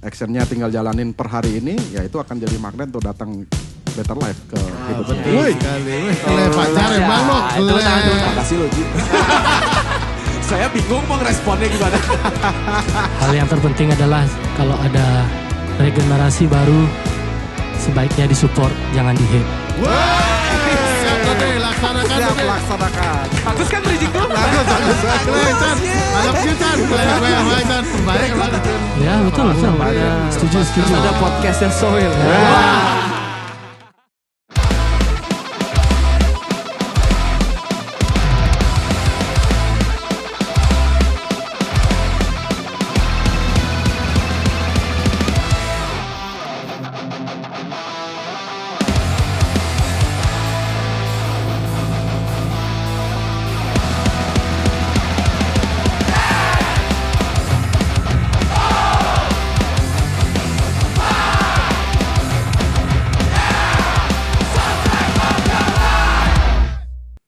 actionnya tinggal jalanin per hari ini, ya itu akan jadi magnet untuk datang better life ke hidupnya. Wih, kele pacar emang lo. Makasih lo Ji. Saya bingung mau responnya gimana. Hal yang terpenting adalah kalau ada regenerasi baru, sebaiknya disupport, jangan di-hate. Siap Dode, laksanakan Siap Dode. laksanakan. Bagus kan bridging tuh? Bagus. Chan. Anak you Chan. Chan. Baik banget. Ya betul. Setuju. Ada podcastnya Soil.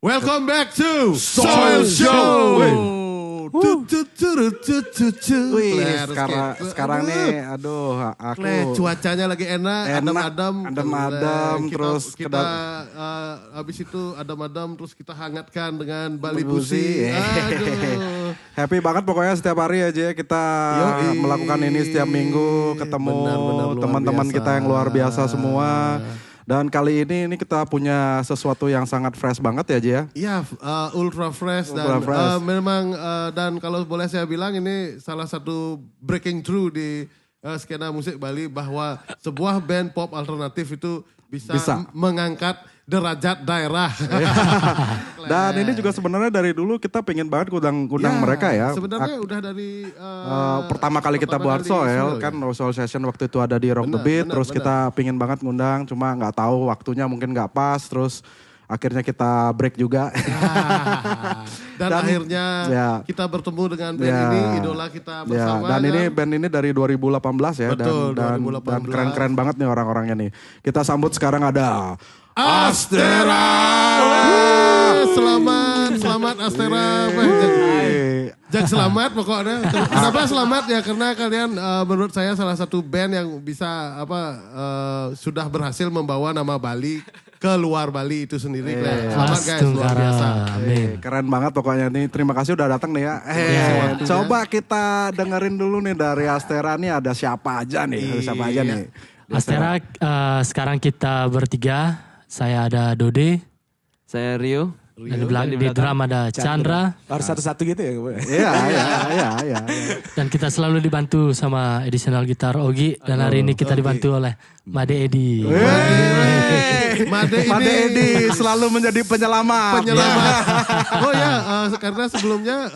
Welcome back to Soil Show. Wih, sekarang nih, aduh, aku cuacanya lagi enak, adem-adem, terus kita habis itu adem-adem, terus kita hangatkan dengan Bali Pusi. Aduh. happy banget pokoknya setiap hari aja kita melakukan ini setiap minggu, ketemu Benar, luar teman-teman biasa. kita yang luar biasa semua. Dan kali ini kita punya sesuatu yang sangat fresh banget ya Ji ya. Iya, ultra fresh Ultra dan fresh. memang dan kalau boleh saya bilang ini salah satu breaking through di skena musik Bali bahwa sebuah band pop alternatif itu bisa. Mengangkat derajat daerah. Dan ini juga sebenarnya dari dulu kita pengen banget undang mereka ya. Sebenarnya udah dari pertama kali kita buat Soil kan Soil Session waktu itu ada di Rock the Beat, terus kita pingin banget ngundang, cuma nggak tahu waktunya mungkin nggak pas, terus akhirnya kita break juga. Dan akhirnya kita bertemu dengan band ini, idola kita bersama. Dan ini band ini dari 2018 ya. Betul, dan 2018. keren-keren banget nih orang-orangnya nih. Kita sambut sekarang ada Astera. Selamat Astera. Jak selamat pokoknya. Kenapa selamat ya? Karena kalian menurut saya salah satu band yang bisa sudah berhasil membawa nama Bali ke luar Bali itu sendiri. Selamat guys, luar biasa. Keren banget pokoknya nih. Terima kasih udah datang nih ya. Coba kita dengerin dulu nih dari Astera nih ada siapa aja nih. Astera sekarang kita bertiga. Saya ada Dode. Saya Rio. Dan di drum ada Chandra. Harus satu-satu gitu ya? Iya. Dan kita selalu dibantu sama additional gitar Ogi. Dan hari ini kita dibantu oleh Made Edi. Made Edi selalu menjadi penyelamat. Oh ya, karena sebelumnya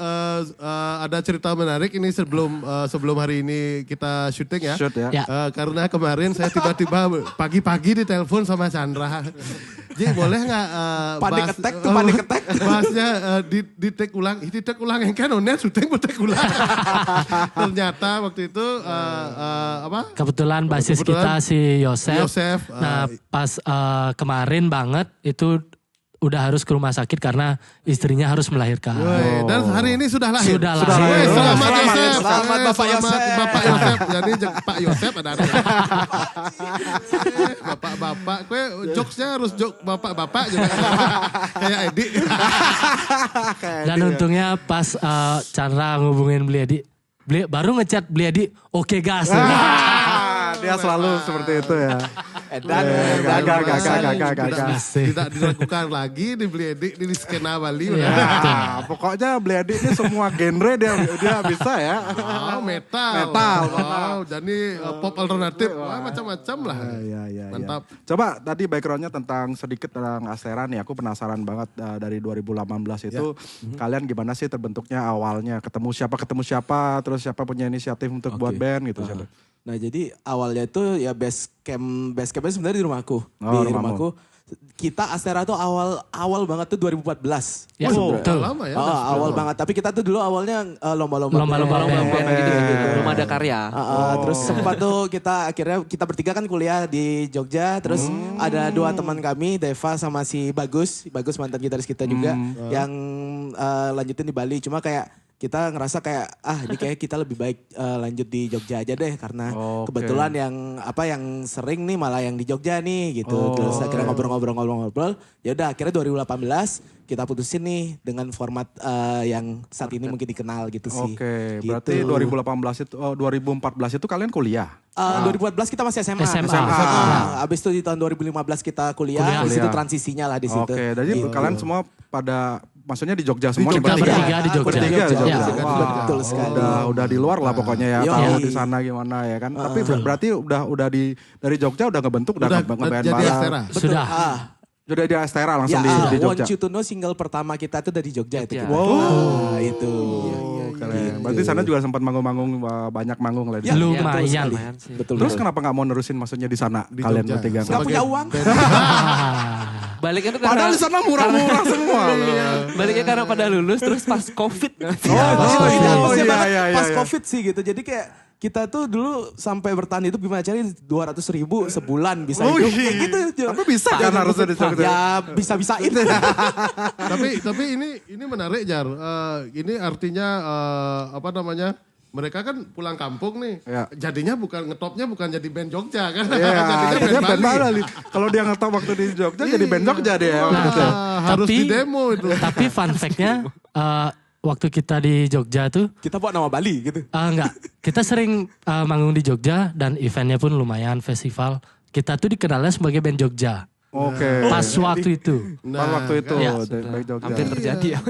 ada cerita menarik ini sebelum hari ini kita syuting ya. Karena kemarin saya tiba-tiba pagi-pagi ditelepon sama Chandra. Jadi boleh nggak Panik ketek. bahasnya di take ulang. Di take ulang yang kan onet syuting take ulang. Ternyata waktu itu Kebetulan basis kita si Yosef. Nah pas kemarin banget itu udah harus ke rumah sakit karena istrinya harus melahirkan. Dan hari ini sudah lahir. Sudah lahir. Selamat Yosef. Selamat Bapak Yosef. Bapak Yosef. Jadi Pak Yosef ada. Bapak-bapak. Kue jokesnya harus jok bapak-bapak. Kayak Edi. Dan untungnya pas Chandra ngubungin Bliadi. Baru ngechat Bliadi, oke gas. Dia selalu seperti itu ya. Tidak dilakukan lagi di Bliadi di skena Bali. Pokoknya Bliadi ini semua genre dia bisa ya. Metal. Jadi pop alternatif. Macam-macam lah. Mantap. Coba tadi backgroundnya sedikit tentang Astera nih. Aku penasaran banget dari 2018 itu. Kalian gimana sih terbentuknya awalnya? Ketemu siapa, terus siapa punya inisiatif untuk buat band gitu. Nah jadi awalnya itu ya base campnya sebenarnya di rumahku. Di rumahku. Kita Astera tuh awal banget tuh 2014. Ya, betul. Lama ya. Awal banget. Tapi kita tuh dulu awalnya lomba-lomba band gitu. Belum ada karya. Terus sempat tuh akhirnya kita bertiga kan kuliah di Jogja. Terus ada dua teman kami, Deva sama si Bagus mantan gitaris kita juga. Yang lanjutin di Bali. Cuma kayak kita ngerasa kayak ini kayak kita lebih baik lanjut di Jogja aja deh karena kebetulan yang sering nih malah yang di Jogja nih gitu. Terus akhirnya ngobrol-ngobrol. Ya udah akhirnya 2018 kita putusin nih dengan format yang saat ini mungkin dikenal gitu sih. Oke, berarti 2014 itu kalian kuliah? 2014 kita masih SMA. Abis itu di tahun 2015 kita kuliah. Di situ transisinya lah di situ. Oke, jadi kalian semua pada maksudnya di Jogja semua di Jogja, bertiga di Jogja. Bertiga di Jogja. Betul sekali. Udah di luar lah pokoknya ya, tahu di sana gimana ya kan. Tapi berarti udah dari Jogja udah ngebentuk, udah ngeband jadi bareng. Astera. Sudah. Sudah di Astera langsung di Jogja. Want You To Know single pertama kita itu dari Jogja itu. Wow. Itu. Keren. Berarti sana juga sempat manggung-manggung, banyak manggung lah. Lumayan. Betul. Terus kenapa nggak mau nerusin maksudnya di sana Di kalian Jogja. bertiga? Nggak punya uang. Baliknya tuh Padahal di sana murah-murah semua. baliknya karena pada lulus terus pas COVID. Iya. Pas COVID sih gitu. Jadi kayak kita tuh dulu sampai bertahan hidup gimana caranya 200.000 sebulan bisa hidup kayak gitu. Tapi bisa kan harusnya di Jogja. Ya bisa-bisain. tapi ini menarik Jar. Ini artinya mereka kan pulang kampung nih. Ya. Jadinya ngetopnya bukan jadi band Jogja kan. Iya, Jadinya band Bali. Kalau dia ngetop waktu di Jogja jadi band Jogja dia. Harus Tapi- di demo itu. Tapi fun fact-nya waktu kita di Jogja tuh Kita bawa nama Bali gitu. enggak. Kita sering manggung di Jogja dan eventnya pun lumayan festival. Kita tuh dikenalnya sebagai band Jogja. Oke. Pas waktu itu. Pas waktu itu Iya. dari Jogja. Hampir terjadi ya.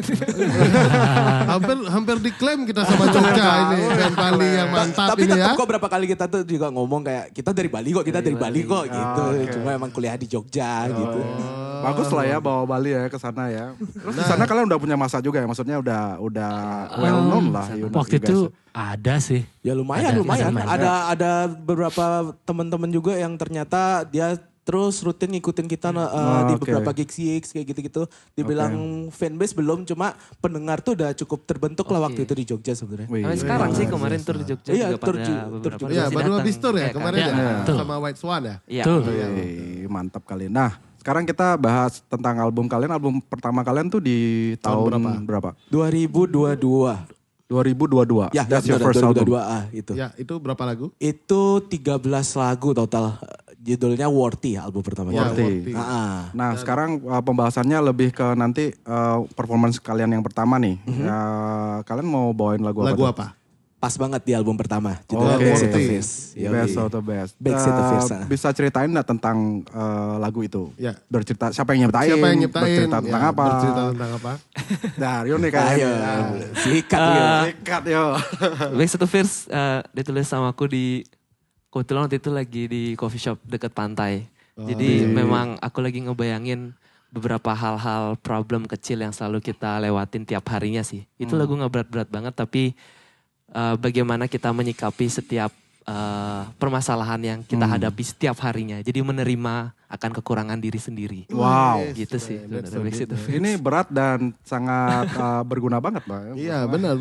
hampir diklaim kita sama Jogja ini. Band Bali yang mantap Tapi ini ya. tetap kok berapa kali kita tuh juga ngomong kayak kita dari Bali kok gitu. Cuma emang kuliah di Jogja gitu. Bagus lah ya bawa Bali ya ke sana ya. Terus di sana kalian udah punya masa juga ya, maksudnya udah well known lah. Waktu itu ada sih. Ya lumayan. Ada beberapa teman-teman juga yang ternyata dia terus rutin ngikutin kita di beberapa gigs kayak gitu-gitu. Dibilang fanbase belum, cuma pendengar tuh udah cukup terbentuk lah waktu itu di Jogja sebenarnya. Sampai sekarang sih kemarin tur di Jogja Iya, juga tur pada beberapa juga. Iya, masih baru datang. habis tour ya Iya, kemarin kan? ya. Betul. Sama White Swan ya. Iya. Tuh. Mantap kali. Nah, sekarang kita bahas tentang album kalian. Album pertama kalian tuh di tahun berapa? 2022. 2022. Ya, That's your benar, first album. 2022 itu. Ya, itu berapa lagu? Itu 13 lagu total. Judulnya Worthy album pertama. Ya, Worthy. Worthy. Nah, sekarang pembahasannya lebih ke nanti performance kalian yang pertama nih. Kalian mau bawain lagu apa? Lagu tuh? apa? Pas banget di album pertama. Judulnya Oke. Best of the Worthy. Fierce. Yoi. Best of the best. Best of the Fierce. Bisa ceritain nggak tentang lagu itu? Ya. Bercerita siapa yang nyiptain? Siapa yang nyiptain? Bercerita tentang Ya, apa? Bercerita tentang apa? Nah, Rio nih Ayo, kayaknya. sikat ya. Sikat yo. Best of the Fierce ditulis sama aku kebetulan waktu itu lagi di coffee shop dekat pantai. Jadi memang aku lagi ngebayangin beberapa hal-hal problem kecil yang selalu kita lewatin tiap harinya sih. Itu lagu nggak berat-berat banget tapi bagaimana kita menyikapi setiap permasalahan yang kita hadapi setiap harinya. Jadi menerima akan kekurangan diri sendiri. Wow. Gitu sih. That's sebenarnya, so Best of the Fierce. Ini berat dan sangat berguna banget, Pak. Iya, benar.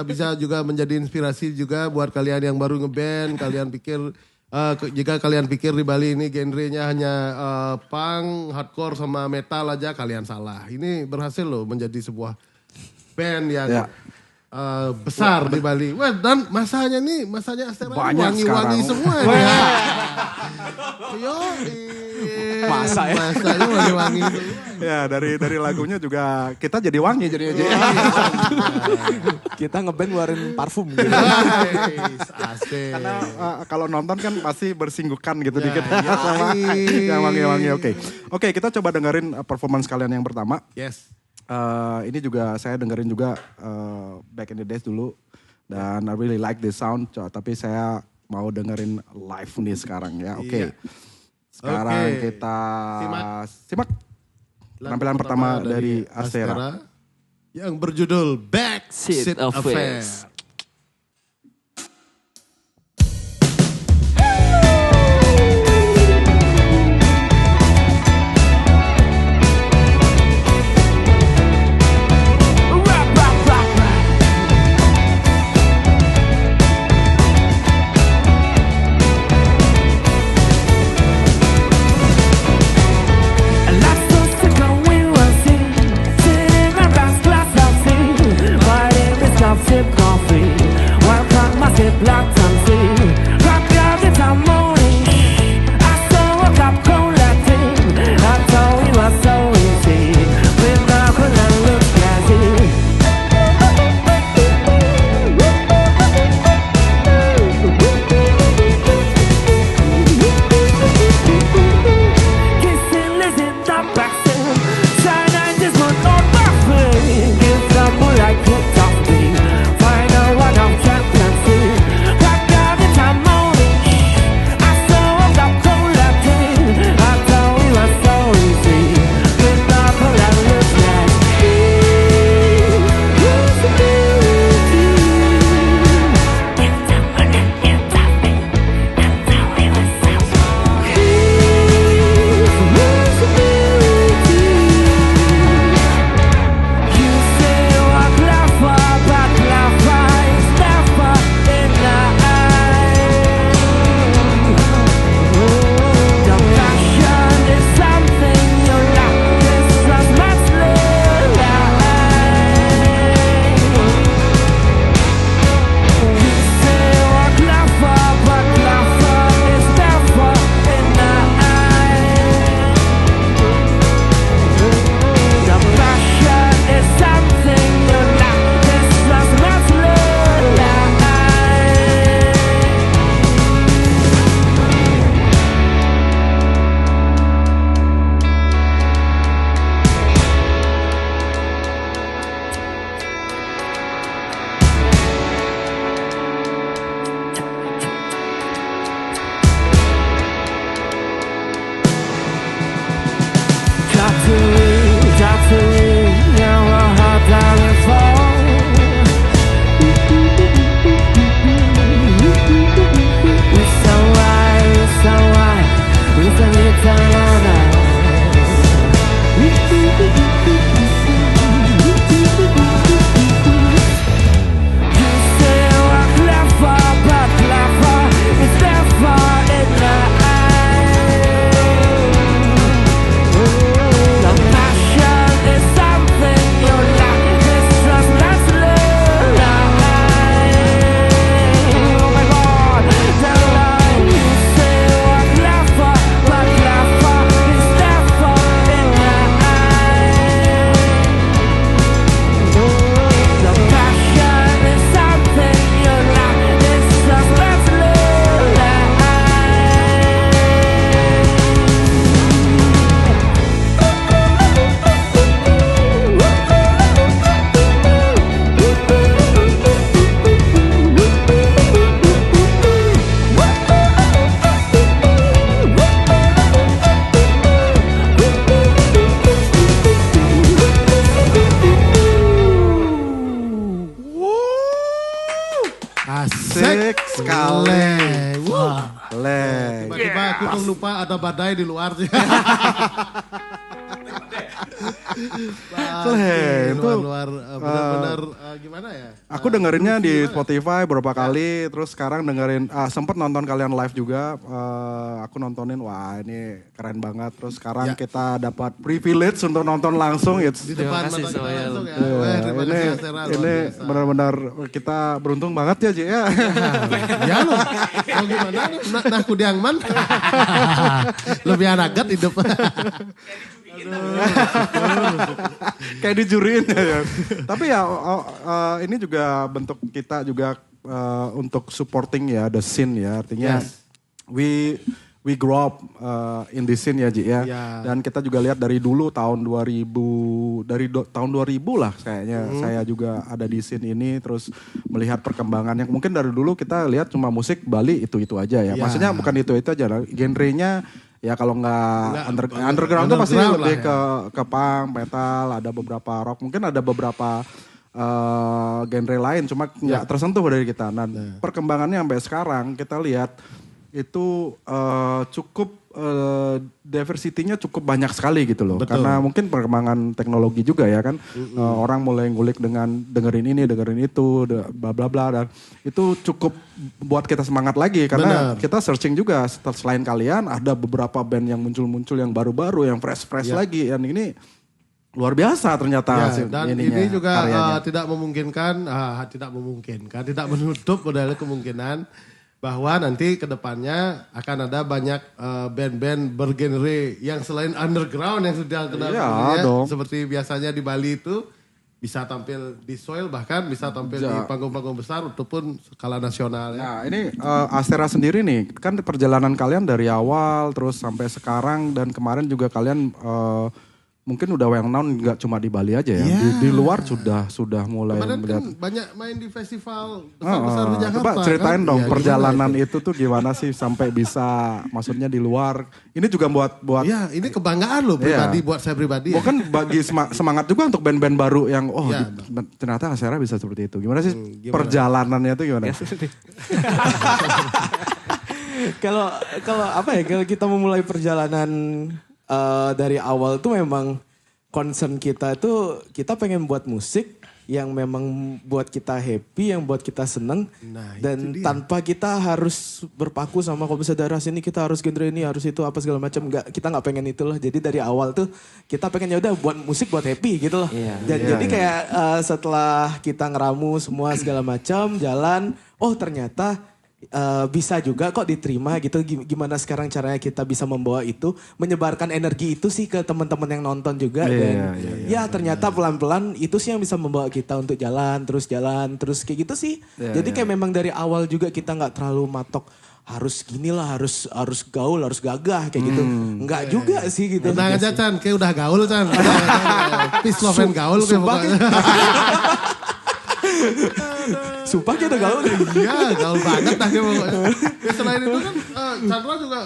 Bisa juga menjadi inspirasi juga buat kalian yang baru ngeband, jika kalian pikir di Bali ini genrenya hanya punk, hardcore sama metal aja, kalian salah. Ini berhasil loh menjadi sebuah band yang Ya. besar di Bali. Wah, dan masanya Astera Banyak wangi-wangi sekarang. semua ini ya. Yo, Masa ya? masanya wangi-wangi semua. Ya, dari lagunya juga kita jadi wangi jadinya. Kita ngeband ngeluarin parfum gitu. Asik. Karena kalau nonton kan pasti bersinggungan gitu Ya, dikit ya. sama yang wangi-wangi. Oke, kita coba dengerin performance kalian yang pertama. Yes. Ini juga saya dengerin juga back in the days dulu dan I really like the sound, tapi saya mau dengerin live nih sekarang ya. Oke. Iya. Sekarang Oke. kita simak Lagu penampilan pertama dari Astera. yang berjudul Seat Backseat of Affair. Fears. Last was to go, we were sitting in our best class of seat. But Leng. Leng. Tiba-tiba aku tuh lupa ada badai di luar. Leng, itu luar benar-benar gimana ya? aku dengerinnya di Spotify beberapa kali, terus sekarang dengerin, sempet nonton kalian live juga, aku nontonin, wah ini keren banget. Terus sekarang kita dapat privilege untuk nonton langsung, Di depan mata kita langsung ya. Terima kasih Asera, ini benar-benar kita beruntung banget ya Ji ya. Ya lo, mau gimana? Nah kudiang man. Lebih anagat hidup. Kayak dijuriin ya. Tapi ya ini juga bentuk kita juga untuk supporting ya the scene ya. Artinya we grow up in the scene ya Ji ya. Dan kita juga lihat dari dulu tahun 2000 tahun 2000 lah kayaknya saya juga ada di scene ini, terus melihat perkembangan yang mungkin dari dulu kita lihat cuma musik Bali itu aja ya. Maksudnya bukan itu aja, genrenya ya kalau nggak underground tuh pasti lebih ke punk, metal, ada beberapa rock, mungkin ada beberapa genre lain, cuma nggak tersentuh dari kita. Nah perkembangannya sampai sekarang kita lihat itu cukup diversity-nya cukup banyak sekali gitu loh. Betul. Karena mungkin perkembangan teknologi juga ya kan. Orang mulai ngulik dengan dengerin ini, dengerin itu, bla bla bla, dan itu cukup buat kita semangat lagi karena kita searching juga selain kalian ada beberapa band yang muncul-muncul yang baru-baru, yang fresh lagi, dan ini luar biasa ternyata. Dan ini juga tidak menutup modal kemungkinan bahwa nanti ke depannya akan ada banyak band-band bergenre yang selain underground yang sudah kenal seperti biasanya di Bali itu bisa tampil di soil, bahkan bisa tampil di panggung-panggung besar ataupun skala nasional ya. Nah ini Asera sendiri nih, kan perjalanan kalian dari awal terus sampai sekarang, dan kemarin juga kalian mungkin udah well known nggak cuma di Bali aja ya, di luar sudah mulai melihat. Kan banyak main di festival besar-besar di Jakarta. Coba ceritain dong perjalanan itu tuh gimana sih sampai bisa, maksudnya di luar. Ini juga buat. Ya ini kebanggaan loh pribadi buat saya pribadi. Bukan bagi semangat juga untuk band-band baru yang ternyata Asera bisa seperti itu. Gimana sih perjalanannya tuh gimana? Kalau apa ya, kalau kita memulai perjalanan dari awal tuh memang concern kita tuh kita pengen buat musik yang memang buat kita happy, yang buat kita seneng, dan tanpa kita harus berpaku sama kalau misalnya daerah sini kita harus genre ini, harus itu apa segala macam. Kita nggak pengen itulah. Jadi dari awal tuh kita pengen ya udah buat musik buat happy gitu loh. Jadi kayak setelah kita ngeramu semua segala macam jalan, oh ternyata bisa juga kok diterima gitu. Gimana sekarang caranya kita bisa membawa itu, menyebarkan energi itu sih ke teman-teman yang nonton juga. Dan ternyata pelan-pelan itu sih yang bisa membawa kita untuk jalan terus kayak gitu sih. Jadi kayak memang dari awal juga kita nggak terlalu matok harus gini lah, harus gaul, harus gagah kayak gitu. Enggak juga sih gitu. Tenang aja Chan, kayak udah gaul Chan. Peace love and gaul. Sumpah kita gaul. Iya, gaul banget dah pokoknya. Ya, selain itu kan Chandra juga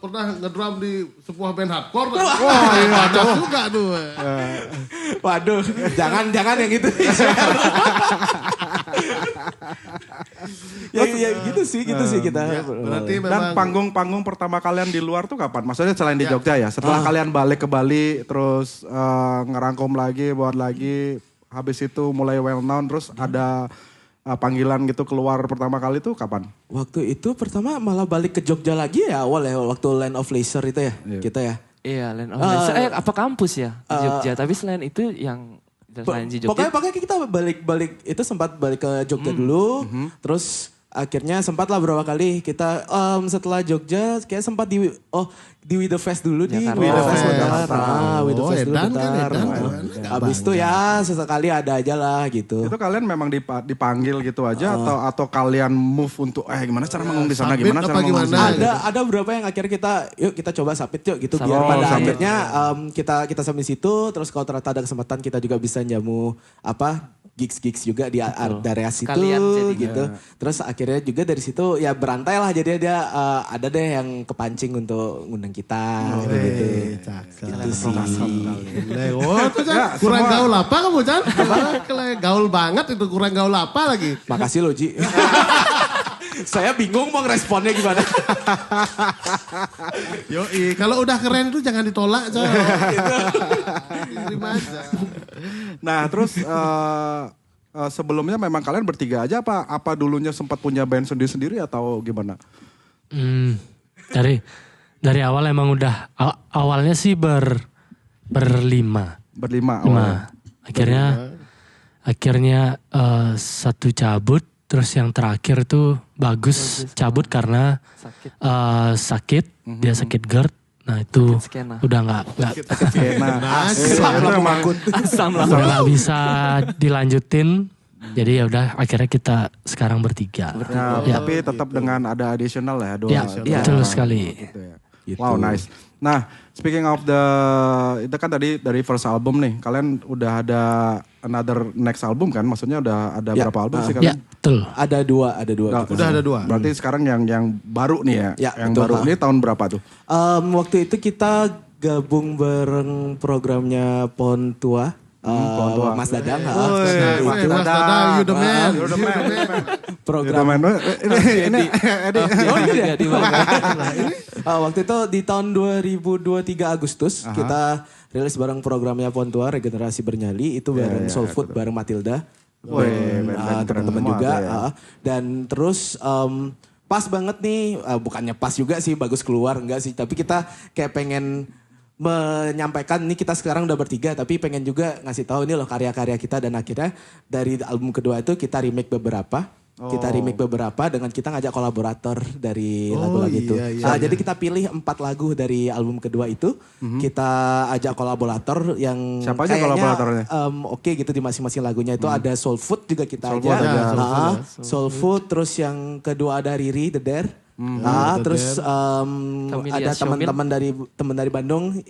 pernah ngedrum di sebuah band hardcore. Wah, iya juga tuh. Waduh, jangan yang itu. ya gitu sih kita. Berarti memang. Dan panggung pertama kalian di luar tuh kapan? Maksudnya selain di Jogja ya, setelah kalian balik ke Bali terus ngerangkum lagi, buat lagi, habis itu mulai well known, terus ada panggilan gitu keluar pertama kali tuh kapan? Waktu itu pertama malah balik ke Jogja lagi ya awal ya, waktu Land of Leisure itu ya, kita ya. Iya, Land of Leisure. Apa kampus ya di Jogja, tapi selain itu yang selain di Jogja. Pokoknya kita balik itu sempat balik ke Jogja dulu, terus akhirnya sempat lah beberapa kali kita setelah Jogja kayak sempat di We The Fest dulu di We The Fest bentar. We The Fest dulu bentar. Abis itu ya sesekali ada aja lah gitu. Itu kalian memang dipanggil gitu aja atau kalian move untuk gimana cara manggung di sana, gimana cara manggung di sana? Ada beberapa yang akhirnya kita coba submit yuk gitu, biar pada akhirnya kita submit situ, terus kalau ternyata ada kesempatan kita juga bisa jamu gigs juga di area situ gitu. Terus akhirnya juga dari situ ya berantai lah, jadi dia ada deh yang kepancing untuk ngundang kita gitu. Gitu sih. Kurang gaul apa kamu Chan? Gaul banget itu, kurang gaul apa lagi? Makasih lo Ji. Saya bingung mau responnya gimana. Yoi, kalau udah keren tuh jangan ditolak, coy. Terima aja. Nah, terus sebelumnya memang kalian bertiga aja apa dulunya sempat punya band sendiri-sendiri atau gimana? Dari awal emang udah awalnya sih berlima. Berlima. Akhirnya satu cabut, terus yang terakhir tuh bagus cabut karena sakit, dia sakit GERD. Nah itu udah nggak nggak bisa dilanjutin. Jadi ya udah akhirnya kita sekarang bertiga. Ya. Tapi tetap dengan ada additional ya, dua. Ya, betul sekali. Gitu ya. Gitu. Wow, nice. Nah, speaking of itu kan tadi dari first album nih, kalian udah ada another next album kan? Maksudnya udah ada berapa album sih kalian? Ya, betul. Ada dua. Udah ada dua. Berarti sekarang yang baru nih ya? Yang betul, baru ini tahun berapa tuh? Waktu itu kita gabung bareng programnya Pohon Tua. Mas Dadang. Mas Dadang, you the man. Program. Ini waktu itu di tahun 2023 Agustus kita rilis bareng programnya Pohon Tua Regenerasi Bernyali. Itu bareng Soul Food, bareng Matilda. Teman-teman juga. Dan terus pas banget nih, bukannya pas juga sih, bagus keluar, enggak sih. Tapi kita kayak pengen menyampaikan ini kita sekarang udah bertiga tapi pengen juga ngasih tahu ini loh karya-karya kita, dan akhirnya dari album kedua itu kita remake beberapa. Kita remake beberapa dengan kita ngajak kolaborator dari lagu-lagu itu. Jadi kita pilih 4 lagu dari album kedua itu. Kita ajak kolaborator yang siapa aja kolaboratornya? Oke gitu di masing-masing lagunya itu ada Soul Food juga kita ajak. Soul Food, terus yang kedua ada Riri The Dare. Terus ada teman dari Bandung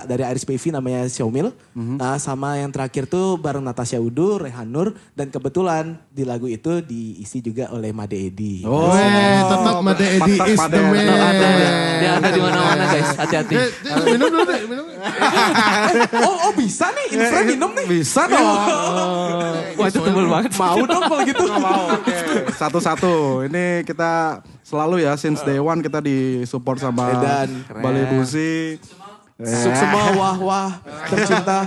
dari Iris PV namanya Xiaomil. Sama yang terakhir tuh bareng Natasha Udu, Rehanur, dan kebetulan di lagu itu diisi juga oleh Made Edi. Tetap Made Edi is the man. Dia ada di mana-mana guys, hati-hati. Minum dulu deh, minum. Bisa nih, Infra minum nih. Bisa dong. Wah itu tebel banget. Mau dong kalau gitu. Mau, oke. Satu-satu. Ini kita selalu ya, since day one kita disupport sama Bali Busi. Semua wah tercinta.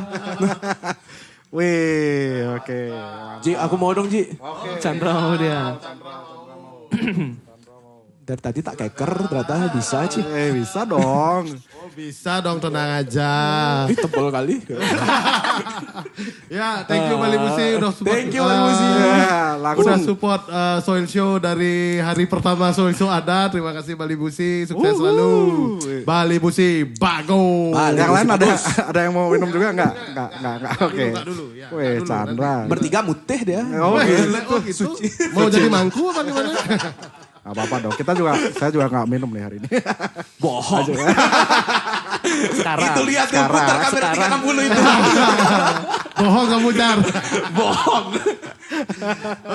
Wih, oke. Ji, aku mau dong Ji. Chandra mau dia. Dari tadi tak keker, ternyata bisa Ci. Bisa dong. Bisa dong, tenang aja. Tebal kali. Ya, thank you Bali Busi udah support. Thank you Bali Busi. Udah support Soil Show dari hari pertama Soil Show ada. Terima kasih Bali Busi, sukses selalu. Bali Busi, bago. Yang lain ada yang mau minum juga enggak? Enggak. Oke. Wih, Chandra. Bertiga mutih dia. Oh gitu. Mau jadi mangku apa gimana? Gak apa-apa dong, saya juga gak minum nih hari ini. Bohong. Sekarang. Itu lihat tuh, putar kamera 360 itu. Bohong kamu Jar. Bohong.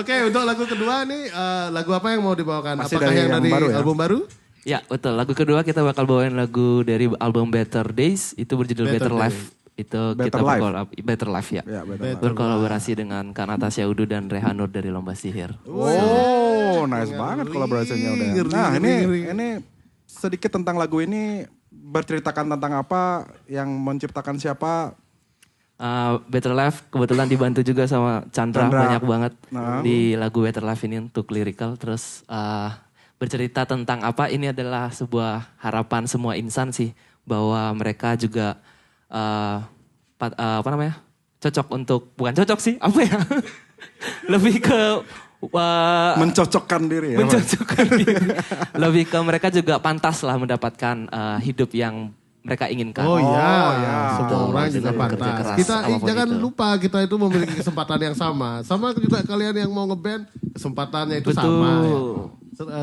Oke, untuk lagu kedua nih, lagu apa yang mau dibawakan? Masih apakah dari yang dari baru ya? album baru? Ya betul, lagu kedua kita bakal bawain lagu dari album Better Days, itu berjudul Better Life. Itu Better kita Life. Better Life ya. Berkolaborasi dengan Kak Natasha Udu dan Rehanur dari Lomba Sihir. Nice banget kolaborasinya udah. Nah ini sedikit tentang lagu ini, berceritakan tentang apa, yang menciptakan siapa? Better Life kebetulan dibantu juga sama Chandra. Banyak banget di lagu Better Life ini untuk lirikal. Terus bercerita tentang apa, ini adalah sebuah harapan semua insan sih, bahwa mereka juga cocok untuk, bukan cocok sih, apa ya? Lebih ke mencocokkan diri ya. Lebih ke mereka juga pantas lah mendapatkan hidup yang mereka inginkan. Oh iya, semua orang juga pantas. Keras, kita jangan lupa kita itu memiliki kesempatan yang sama. Sama juga kalian yang mau ngeband, kesempatannya itu sama. Ya.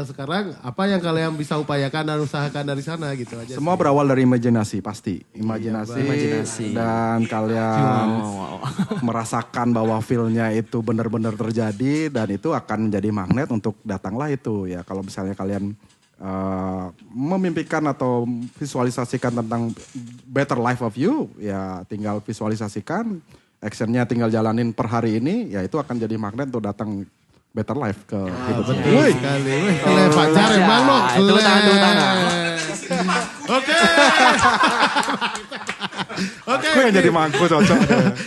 Sekarang apa yang kalian bisa upayakan dan usahakan dari sana gitu aja. Semua berawal dari imajinasi pasti. Imajinasi. Dan kalian merasakan bahwa feel-nya itu benar-benar terjadi dan itu akan menjadi magnet untuk datanglah itu ya. Kalau misalnya kalian memimpikan atau visualisasikan tentang better life of you, ya tinggal visualisasikan, actionnya tinggal jalanin per hari ini, ya itu akan jadi magnet untuk datang better life ke hidup. Betul sekali. Oleh Fajar emang lo. Tepuk tangan. Oke. Oke. Aku yang jadi mangku cocok.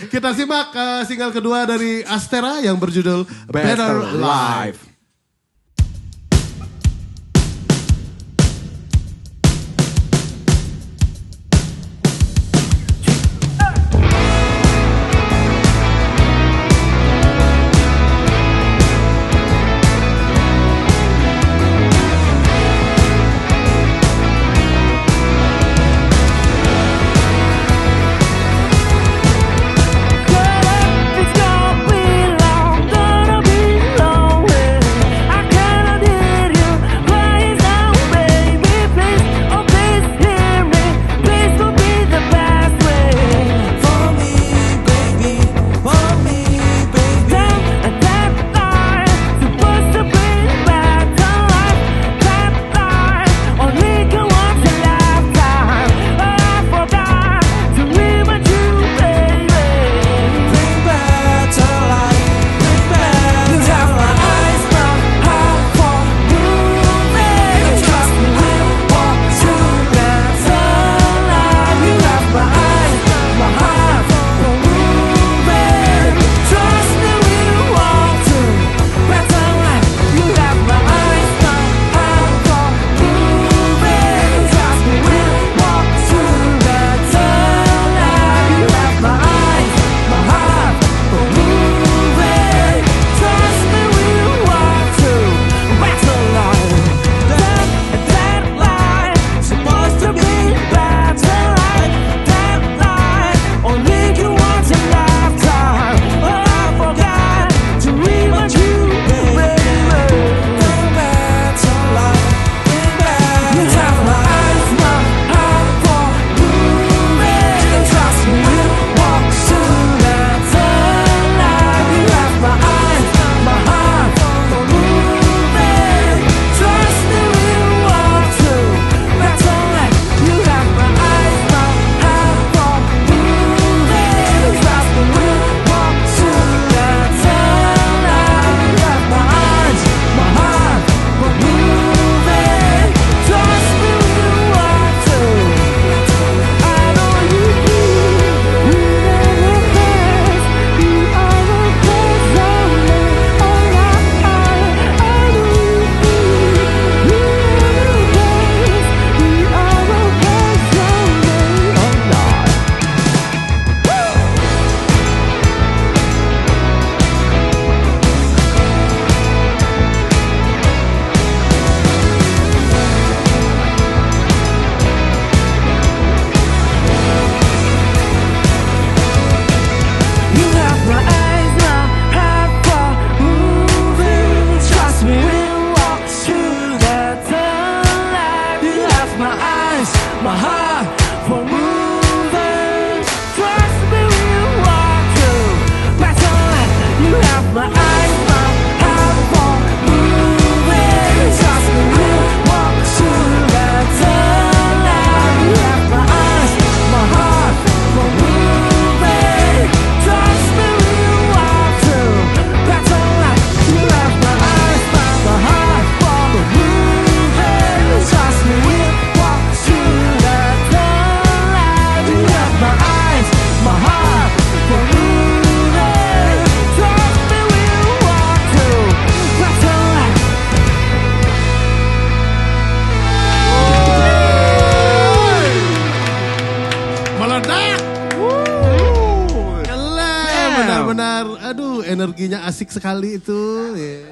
Kita simak single kedua dari Astera yang berjudul Better Life. It's gonna be long, gonna be energinya asik sekali itu. Ya,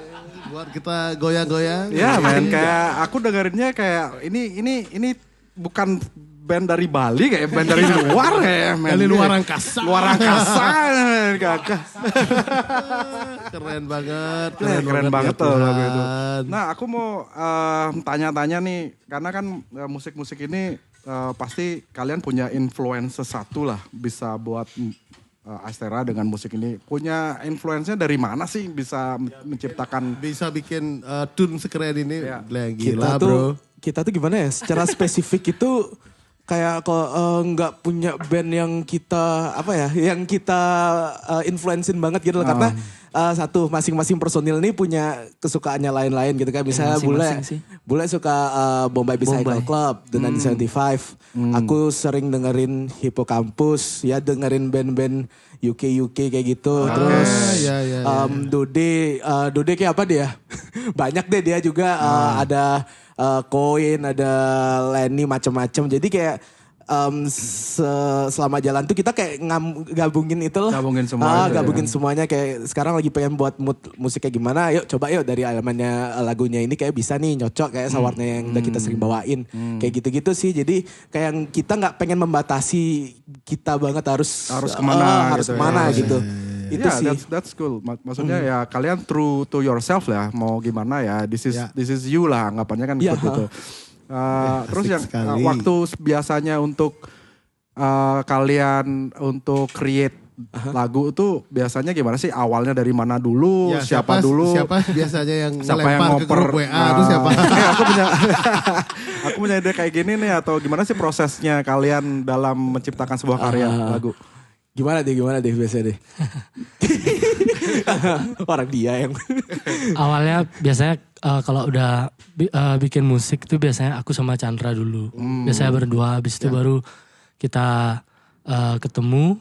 buat kita goyang-goyang. Ya men, kayak aku dengerinnya kayak ini bukan band dari Bali, kayak band dari luar ya men. Dari luar angkasa. Luar angkasa kakak. Keren banget. Keren banget ya tuh lagu itu. Tuhan. Nah aku mau tanya-tanya nih, karena kan musik-musik ini pasti kalian punya influence satu lah bisa buat Astera dengan musik ini. Punya influence-nya dari mana sih bisa menciptakan? Bisa bikin tune sekeren ini. Ya. Gila bro. Kita tuh gimana ya, secara spesifik itu kayak kok nggak punya band yang kita influencein banget gitu loh. Karena satu masing-masing personil nih punya kesukaannya lain-lain gitu kan. Misalnya Bule suka Bombay Bicycle Club, The 1975. Aku sering dengerin Hippocampus, ya dengerin band-band UK kayak gitu. Terus Dode kayak apa dia? Banyak deh dia juga ada Koin, ada Lenny, macam-macam. Jadi kayak selama jalan tuh kita kayak gabungin itu loh. Gabungin semuanya, kayak sekarang lagi pengen buat mood musik kayak gimana. Yuk coba dari elemennya lagunya ini kayak bisa nih nyocok kayak sawarnya yang udah kita sering bawain. Kayak gitu-gitu sih. Jadi kayak kita gak pengen membatasi kita banget harus kemana gitu. Itu sih. That's cool. Maksudnya ya kalian true to yourself lah. Mau gimana ya. This is you lah anggapannya kan gitu. Terus yang waktu biasanya untuk kalian untuk create lagu itu biasanya gimana sih? Awalnya dari mana dulu? Siapa dulu? Siapa biasanya yang ngelempar ke grup WA itu siapa? Aku punya ide kayak gini nih, atau gimana sih prosesnya kalian dalam menciptakan sebuah karya lagu? Gimana deh biasanya deh. Orang dia yang. Awalnya biasanya kalau udah bikin musik tuh biasanya aku sama Chandra dulu. Biasanya berdua, habis itu baru kita ketemu,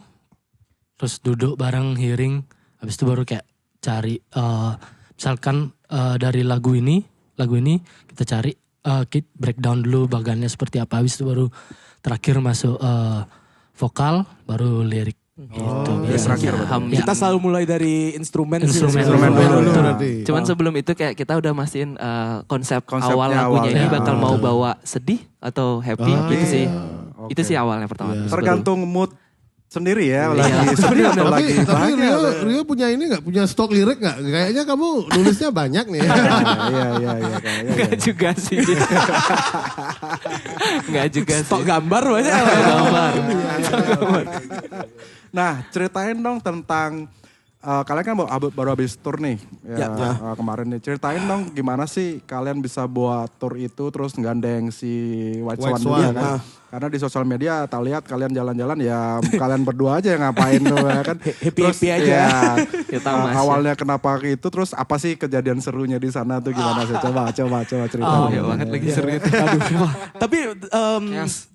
terus duduk bareng hearing, habis itu baru kayak cari misalkan dari lagu ini kita cari breakdown dulu bagannya seperti apa, habis itu baru terakhir masuk vokal, baru lirik. Kita selalu mulai dari instrumen dulu. Cuman sebelum itu kayak kita udah mastiin konsep awal lagunya ini bakal mau bawa sedih atau happy gitu sih. Itu sih awalnya pertama. Tergantung mood sendiri ya, lagi sedih atau lagi bahagia. Tapi Rio punya ini gak? Punya stok lirik gak? Kayaknya kamu nulisnya banyak nih. Iya. Enggak juga sih. Enggak juga sih. Stok gambar banyak. Nah, ceritain dong tentang kalian kan baru habis tour nih kemarin nih. Ceritain dong gimana sih kalian bisa buat tour itu terus gandeng si White Swan juga kan. Karena di sosial media tak lihat kalian jalan-jalan ya kalian berdua aja yang ngapain tuh ya kan. Happy aja. Awalnya kenapa itu, terus apa sih kejadian serunya di sana tuh gimana sih? Coba cerita. Ya banget lagi seru itu. Tapi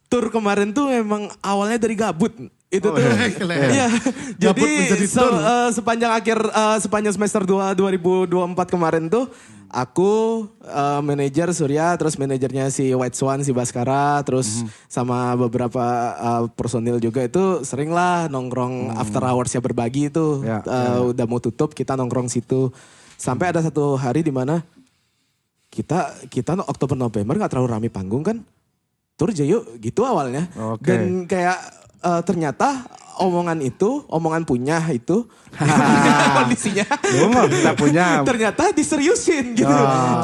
tour kemarin tuh memang awalnya dari gabut. Itu tuh. Iya. Jadi sepanjang semester 2 2024 kemarin tuh aku manajer Surya, terus manajernya si White Swan, si Baskara, terus sama beberapa personil juga itu sering lah nongkrong after hours ya, berbagi itu. Udah mau tutup kita nongkrong situ. Sampai ada satu hari di mana kita Oktober November gak terlalu rame panggung kan. Tur aja yuk gitu awalnya. Dan kayak ternyata omongan punya itu kondisinya kita punya ternyata diseriusin gitu.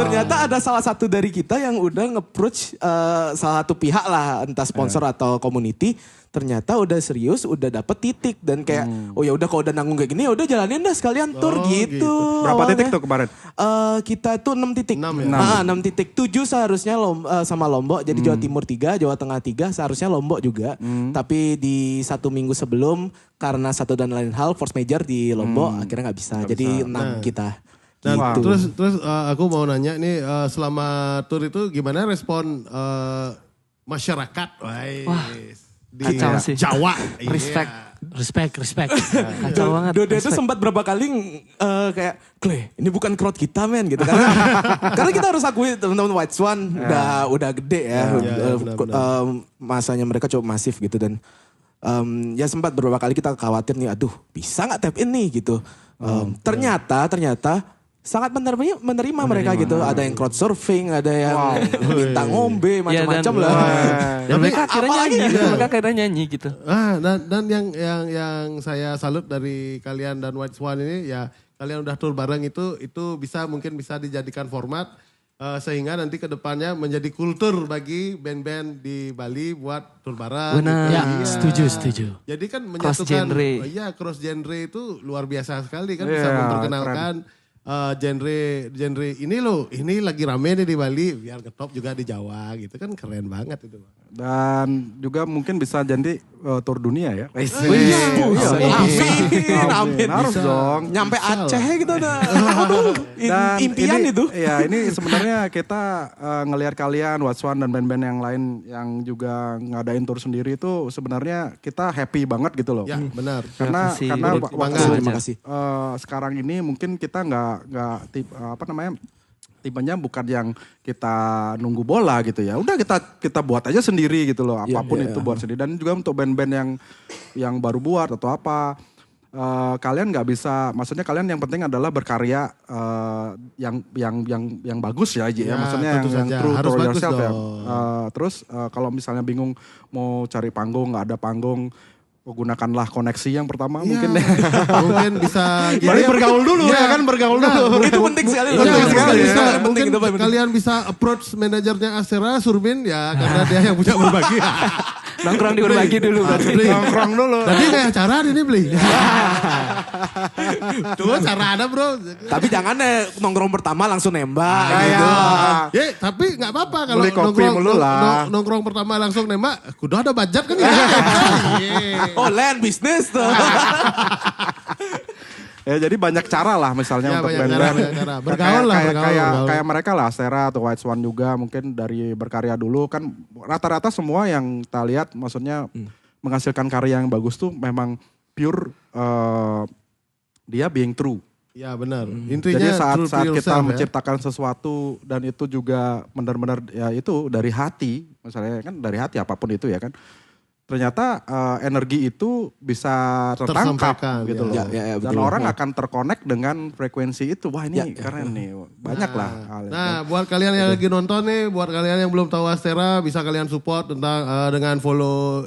Ternyata ada salah satu dari kita yang udah nge-approach salah satu pihak lah, entah sponsor atau community. Ternyata udah serius, udah dapet titik dan kayak oh ya udah kalau udah nanggung kayak gini ya udah jalanin dah sekalian tour gitu. Berapa titik tuh kemarin? Kita itu 6 titik. 6 titik. 7 seharusnya sama Lombok. Jadi Jawa Timur 3, Jawa Tengah 3, seharusnya Lombok juga. Tapi di 1 minggu sebelum karena satu dan lain hal force major di Lombok akhirnya nggak bisa. Jadi 6 kita. Dan terus aku mau nanya nih selama tour itu gimana respon masyarakat? Di Jawa. Respect. Kacau banget. Dode itu sempat berapa kali kayak, Kle, ini bukan crowd kita men gitu. Karena kita harus akui teman-teman White Swan udah gede ya. Masanya mereka cukup masif gitu. Dan ya sempat beberapa kali kita khawatir nih, aduh bisa gak tap in nih gitu. Ternyata sangat menerima mereka gitu. Ada yang crowd surfing, ada yang minta ngombe, macam-macam lah. Dan mereka akhirnya nyanyi gitu. Dan yang saya salut dari kalian dan White Swan ini ya, kalian udah tour bareng itu mungkin bisa dijadikan format sehingga nanti ke depannya menjadi kultur bagi band-band di Bali buat tour bareng. Benar. Setuju. Jadi kan menyatukan cross genre itu luar biasa sekali kan, bisa memperkenalkan genre ini loh, ini lagi rame nih di Bali, biar ngetop juga di Jawa gitu kan keren banget itu. Dan juga mungkin bisa jadi tour dunia ya. Amin. Harus dong. Nyampe Aceh gitu dah. Aduh, Dan impian ini, itu. Ya ini sebenarnya kita ngelihat kalian Watch One dan band-band yang lain yang juga ngadain tour sendiri itu sebenarnya kita happy banget gitu loh. Ya benar. Karena Terima kasih. Sekarang ini mungkin kita nggak tipenya bukan yang kita nunggu bola gitu ya. Udah kita buat aja sendiri gitu loh. Apapun itu buat sendiri. Dan juga untuk band-band yang baru buat atau apa. Kalian nggak bisa, maksudnya kalian yang penting adalah berkarya yang bagus ya, ya maksudnya yang true harus to bagus yourself ya. dong. Terus kalau misalnya bingung mau cari panggung, nggak ada panggung, gunakanlah koneksi yang pertama mungkin. Mungkin bisa Balik bergaul dulu ya kan, bergaul dulu. Itu penting sekali loh. Penting sekali ya. Penting Mungkin itu penting. kalian bisa approach manajernya Asera, Surbin ya karena dia yang punya berbagi. Nongkrong di berbagi dulu berarti. Nongkrong dulu. Tadi kayak cara ini beli. Tuh cara ada bro. Tapi jangan nongkrong pertama langsung nembak Kayak- gitu. Ya tapi nggak apa-apa kalau Beli kopi mulu lah. nongkrong pertama langsung nembak. Kudu ada budget kan ya. Oh, land bisnis tuh. Ya jadi banyak cara lah misalnya Ya, untuk banyak band-band. cara. Bergaul lah, bergaul. Kayak mereka lah, Sera atau White Swan juga mungkin dari berkarya dulu kan rata-rata semua yang kita lihat maksudnya menghasilkan karya yang bagus tuh memang pure dia being true. Ya benar. Intinya Jadi saat true to kita yourself, ya. menciptakan sesuatu dan itu juga benar-benar ya itu dari hati, misalnya kan dari hati apapun itu ya kan. Ternyata energi itu bisa tertangkap Tersampaikan, gitu ya. loh. Ya, Dan betul. orang akan terkonek dengan frekuensi itu. Wah ini keren nih, banyak lah. hal Nah, buat kalian yang lagi nonton nih, buat kalian yang belum tahu Astera, bisa kalian support tentang dengan follow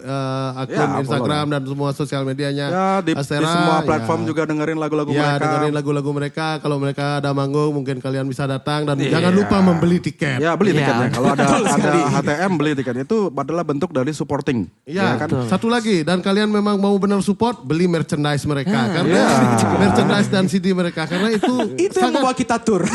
akun Ya, Instagram follow dan semua sosial medianya Ya di Astera. semua platform ya. juga dengerin lagu-lagu Ya, mereka. dengerin lagu-lagu mereka. Kalau mereka ada manggung, mungkin kalian bisa datang dan jangan lupa membeli tiket. Ya beli Iya. tiketnya. Kalau ada HTM beli tiket itu adalah bentuk dari supporting. Iya, Ya kan? satu lagi dan kalian memang mau benar support, beli merchandise mereka karena merchandise dan CD mereka karena itu Itu yang membawa kita tur.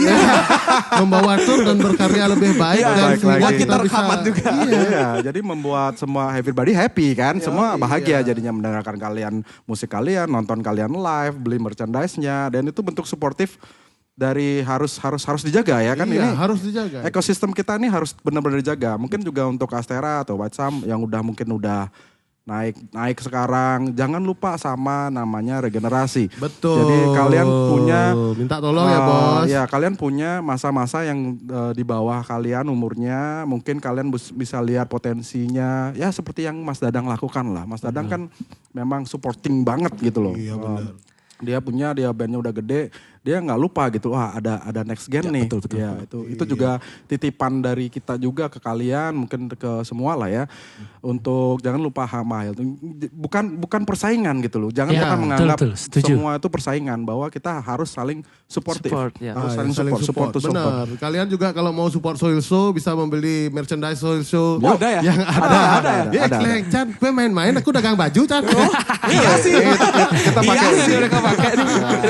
membawa tur dan berkarya lebih baik dan baik sehingga lagi. Kita rekaman juga. Iya, jadi membuat semua everybody happy kan. Semua bahagia jadinya mendengarkan kalian musik kalian, nonton kalian live, beli merchandise-nya dan itu bentuk suportif dari harus dijaga ya kan Iya, ini. harus dijaga. Ekosistem kita ini harus benar-benar dijaga. Mungkin juga untuk Astera atau White Sam yang mungkin udah naik sekarang, jangan lupa sama namanya regenerasi. Betul. Jadi kalian punya minta tolong ya bos. Ya kalian punya masa-masa yang di bawah kalian umurnya, mungkin kalian bisa lihat potensinya. Ya seperti yang Mas Dadang lakukan lah. Mas Dadang kan memang supporting banget gitu loh. Iya, benar. Dia bandnya udah gede, dia nggak lupa gitu. Wah ada next gen nih. betul. Ya itu juga titipan dari kita juga ke kalian, mungkin ke semua lah ya. Untuk jangan lupa hama itu. Bukan persaingan gitu loh. Jangan Ya, pernah menganggap betul, setuju. semua itu persaingan, bahwa kita harus saling supportif. Support, ya. Harus Ah, saling saling support to support. Benar. Kalian juga kalau mau support Soil Show bisa membeli merchandise Soil Show. Oh, ada ya? Yang Ada ya? Ya, Ada. Kleng, Chan, gue main-main aku dagang baju, Chan. Iya sih. Kita pakai. Iya, yang mereka pakai nih.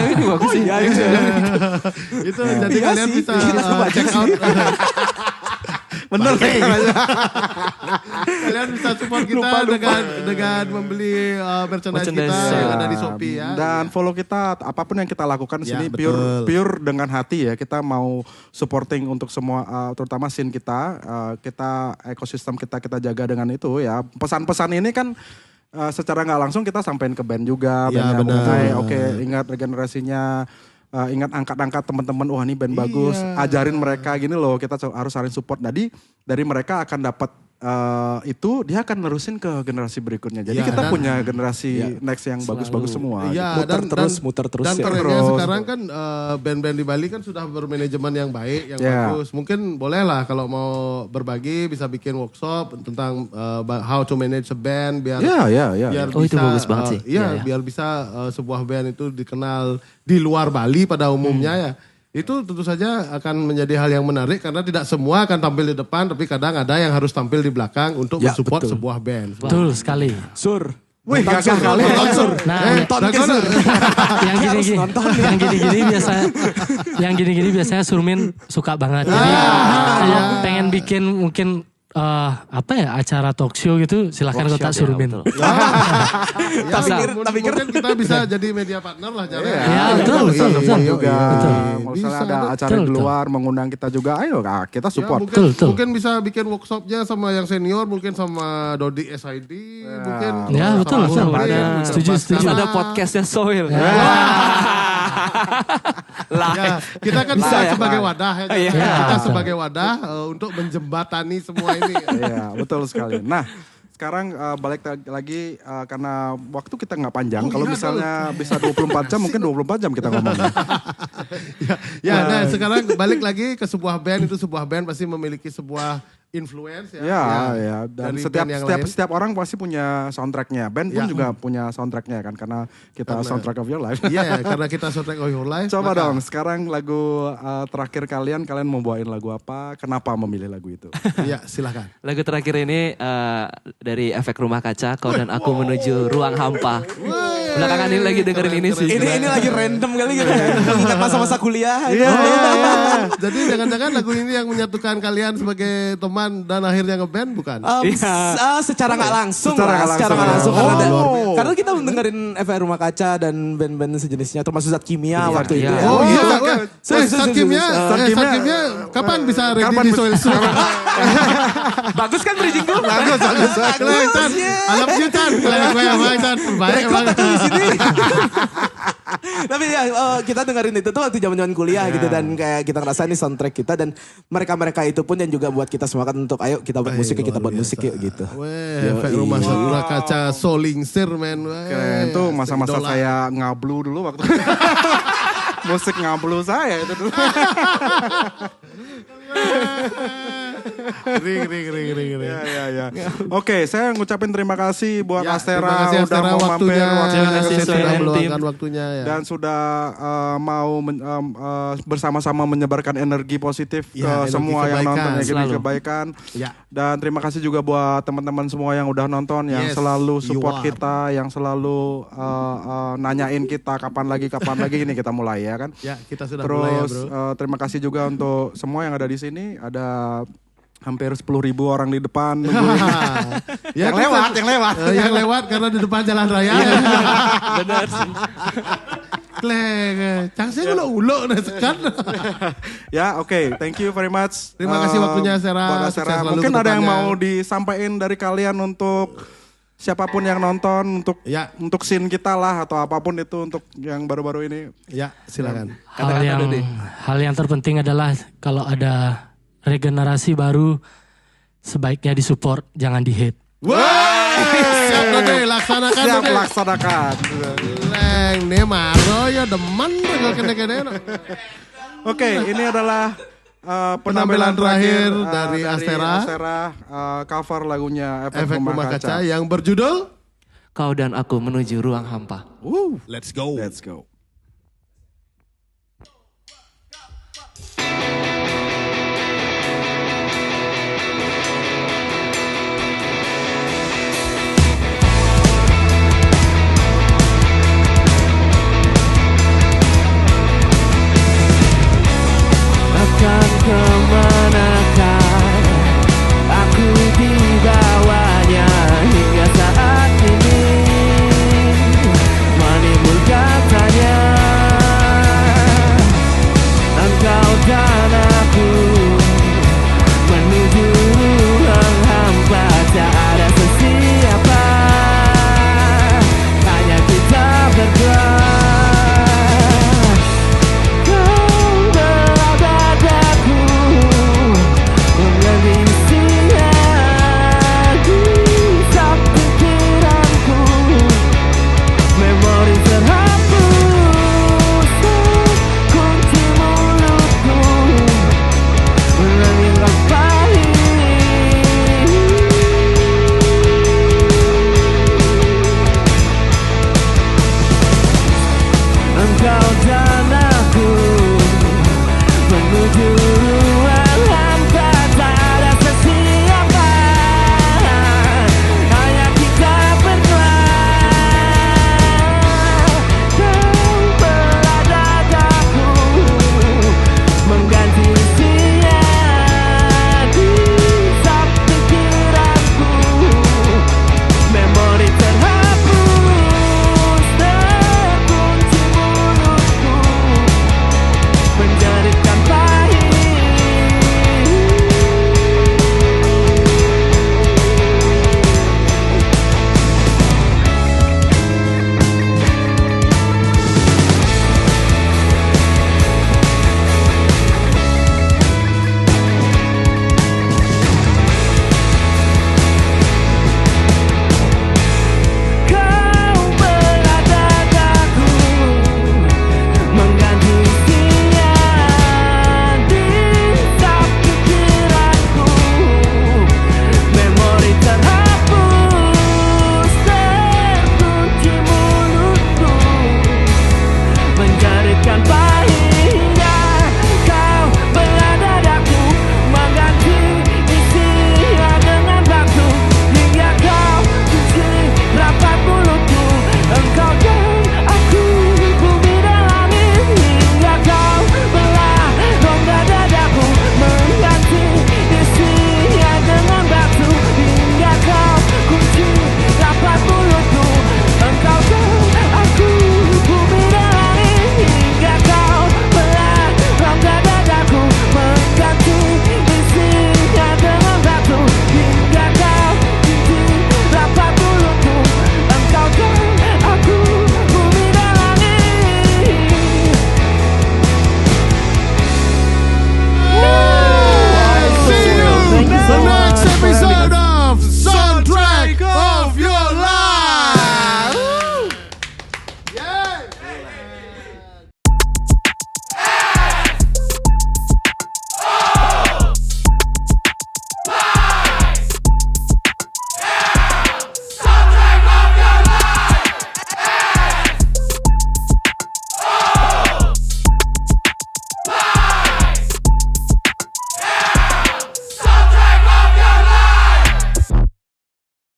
Ini bagus sih. Itu jadi Iya kalian sih, bisa iya, check out. Bener Kalian bisa support kita dengan membeli merchandise kita Merchandise. yang ada di Shopee ya. Dan follow kita, apapun yang kita lakukan di Ya, sini betul. pure dengan hati ya. Kita mau supporting untuk semua, terutama scene kita, kita ekosistem kita jaga dengan itu ya. Pesan-pesan ini kan secara nggak langsung kita sampein ke band juga. Ya, bandnya benar. mulai, Oke, ingat regenerasinya. Ingat angkat-angkat teman-teman, wah ini band bagus, ajarin mereka gini loh, kita harus saling support. Jadi dari mereka akan dapat itu, dia akan nerusin ke generasi berikutnya. Jadi Ya, kita dan- punya generasi next yang bagus-bagus semua. Iya, Muter terus Dan ya. trennya Terus. sekarang kan band-band di Bali kan sudah bermanajemen yang baik, yang Ya. bagus. Mungkin boleh lah kalau mau berbagi bisa bikin workshop tentang how to manage a band biar Ya. biar Oh, itu bagus banget sih. Iya, Iya, iya. biar bisa sebuah band itu dikenal di luar Bali pada umumnya ya. Itu tentu saja akan menjadi hal yang menarik karena tidak semua akan tampil di depan, tapi kadang ada yang harus tampil di belakang untuk Ya, mensupport betul. sebuah band. Betul sekali. Sur, Wih, gagah kali. Nah, Dagono. yang gini-gini, yang gini-gini biasanya Surmin suka banget. Jadi kalau pengen bikin mungkin acara talk show gitu, silakan kontak Surmin. Ya, Tapi mungkin kita bisa jadi media partner lah Jar. Ya, betul. Support juga. Betul. Misalnya Bisa, ada acara di luar mengundang kita juga, ayo kita support. Mungkin bisa bikin workshopnya sama yang senior, mungkin sama Dodi SID, mungkin. Ya, betul. Setuju. Terus ada podcastnya Soil. Ya, kita kan Bisa ya, sebagai Pak? wadah ya. Iya. Kita sebagai wadah untuk menjembatani semua ini. Iya, betul sekali. Nah, sekarang balik lagi karena waktu kita nggak panjang. Kalau misalnya bisa 24 jam, mungkin 24 jam kita ngomong. Nah sekarang balik lagi ke sebuah band, itu sebuah band pasti memiliki sebuah influence ya. Ya. Dan dari band yang lain. setiap orang pasti punya soundtracknya. Band pun juga punya soundtracknya kan, karena kita soundtrack of your life. Iya, karena kita soundtrack of your life. Coba dong, sekarang lagu terakhir kalian mau bawain lagu apa? Kenapa memilih lagu itu? Iya, silakan. Lagu terakhir ini dari Efek Rumah Kaca, Kau dan Aku Menuju Ruang Hampa. Belakangan ini lagi dengerin ini sih. Ini lagi random kali gitu. Mengingat masa-masa kuliah. Jadi jangan-jangan lagu ini yang menyatukan kalian sebagai teman dan akhirnya ngeband bukan? Secara nggak langsung. Secara nggak langsung. Karena kita mendengarin efek rumah kaca dan band-band sejenisnya, termasuk Zat Kimia waktu itu. iya. Oh iya, Serius. Zat Kimia, kapan bisa ready di Soil Soup? Bagus kan bridging gue? Bagus. Alam jutan, baik banget. Tapi ya kita dengerin itu tuh waktu zaman-zaman kuliah gitu, dan kayak kita ngerasa ini soundtrack kita, dan mereka itu pun yang juga buat kita semangat untuk ayo kita buat musik, kita buat musik yuk gitu. Efek rumah kaca Solingsir men. Keren, itu masa-masa saya ngablu dulu waktu musik ngablu saya itu dulu. Ring. Ya. Oke, saya ngucapin terima kasih buat Astera terima kasih udah mau mampir Terima kasih sudah Soil meluangkan waktunya ya. dan sudah mau bersama-sama menyebarkan energi positif ke energi semua yang kebaikan. nonton, energi Selalu. kebaikan. Ya. Dan terima kasih juga buat teman-teman semua yang udah nonton, yang Yes, selalu you support are. kita, yang selalu nanyain kita kapan lagi ini kita mulai ya kan. Ya, kita sudah mulai ya, Terus Bro. terima kasih juga untuk semua yang ada di sini. Ada hampir 10.000 orang di depan nungguin. Ya, yang lewat. Yang lewat karena di depan jalan raya. Benar sih. Kleng, cangsnya ulo sekan. Ya, oke. Thank you very much. Terima kasih waktunya, Astera. buat Sukses Astera. selalu Mungkin ke ada yang depannya. mau disampaikan dari kalian untuk siapapun yang nonton, untuk scene kita lah atau apapun itu untuk yang baru-baru ini. Ya, silakan. Hal yang terpenting adalah kalau ada regenerasi baru, sebaiknya disupport, jangan di-hate. Siap Dode, laksanakan Siap, Dode. laksanakan. Leng, nih maro ya demen kalau kene-kene. Oke, ini adalah Penampilan terakhir dari Astera. Cover lagunya Efek Rumah Kaca yang berjudul Kau dan Aku Menuju Ruang Hampa. Let's Go. Let's go.